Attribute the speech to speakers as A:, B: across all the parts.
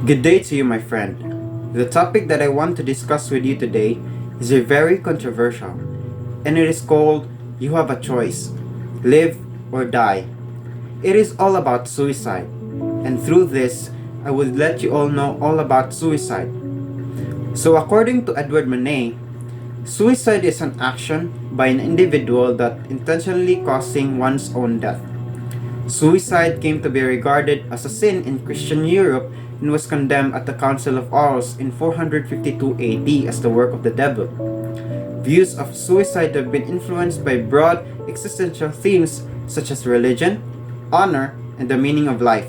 A: Good day to you, my friend. The topic that I want to discuss with you today is a very controversial, and it is called You Have a Choice, Live or Die. It is all about suicide, and through this, I would let you all know all about suicide. So, according to Edward Manet, suicide is an action by an individual that intentionally causing one's own death. Suicide came to be regarded as a sin in Christian Europe and was condemned at the Council of Arles in 452 AD as the work of the devil. Views of suicide have been influenced by broad existential themes such as religion, honor, and the meaning of life.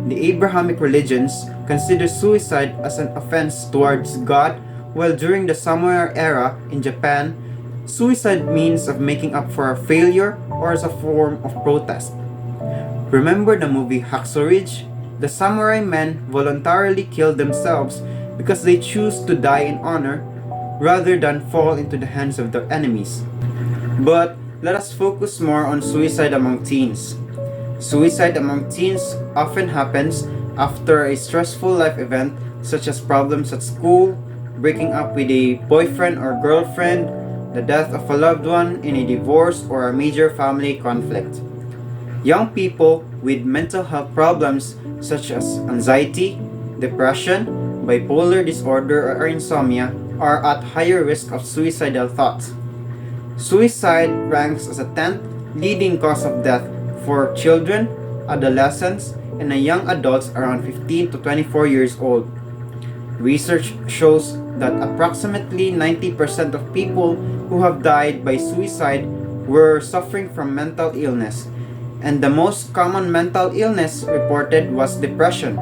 A: The Abrahamic religions consider suicide as an offense towards God, while during the samurai era in Japan, suicide means of making up for a failure or as a form of protest. Remember the movie Hacksaw Ridge? The samurai men voluntarily killed themselves because they choose to die in honor rather than fall into the hands of their enemies. But let us focus more on suicide among teens. Suicide among teens often happens after a stressful life event such as problems at school, breaking up with a boyfriend or girlfriend, the death of a loved one in a divorce, or a major family conflict. Young people with mental health problems such as anxiety, depression, bipolar disorder, or insomnia are at higher risk of suicidal thoughts. Suicide ranks as a 10th leading cause of death for children, adolescents, and young adults around 15 to 24 years old. Research shows that approximately 90% of people who have died by suicide were suffering from mental illness, and the most common mental illness reported was depression.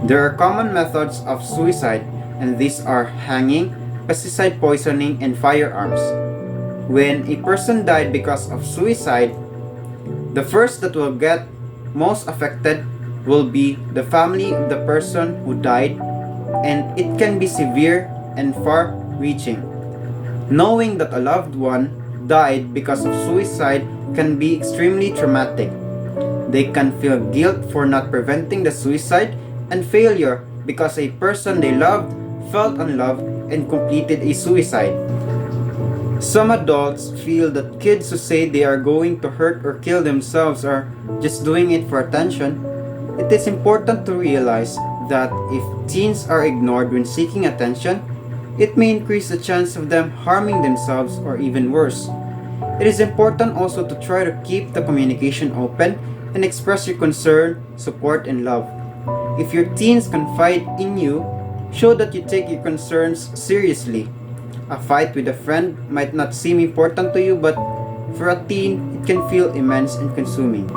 A: There are common methods of suicide, and these are hanging, pesticide poisoning, and firearms. When a person died because of suicide, the first that will get most affected will be the family of the person who died, and it can be severe and far-reaching. Knowing that a loved one died because of suicide can be extremely traumatic. They can feel guilt for not preventing the suicide and failure because a person they loved felt unloved and completed a suicide. Some adults feel that kids who say they are going to hurt or kill themselves are just doing it for attention. It is important to realize that if teens are ignored when seeking attention, it may increase the chance of them harming themselves or even worse. It is important also to try to keep the communication open and express your concern, support, and love. If your teens confide in you, show that you take your concerns seriously. A fight with a friend might not seem important to you, but for a teen, it can feel immense and consuming.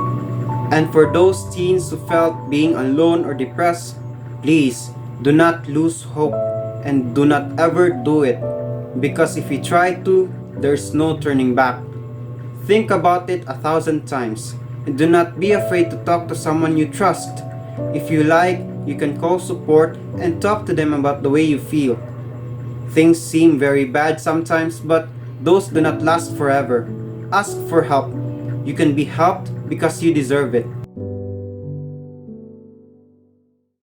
A: And for those teens who felt being alone or depressed, please do not lose hope and do not ever do it, because if you try to, there's no turning back. Think about it 1,000 times and do not be afraid to talk to someone you trust. If you like, you can call support and talk to them about the way you feel. Things seem very bad sometimes, but those do not last forever. Ask for help. You can be helped because you deserve it.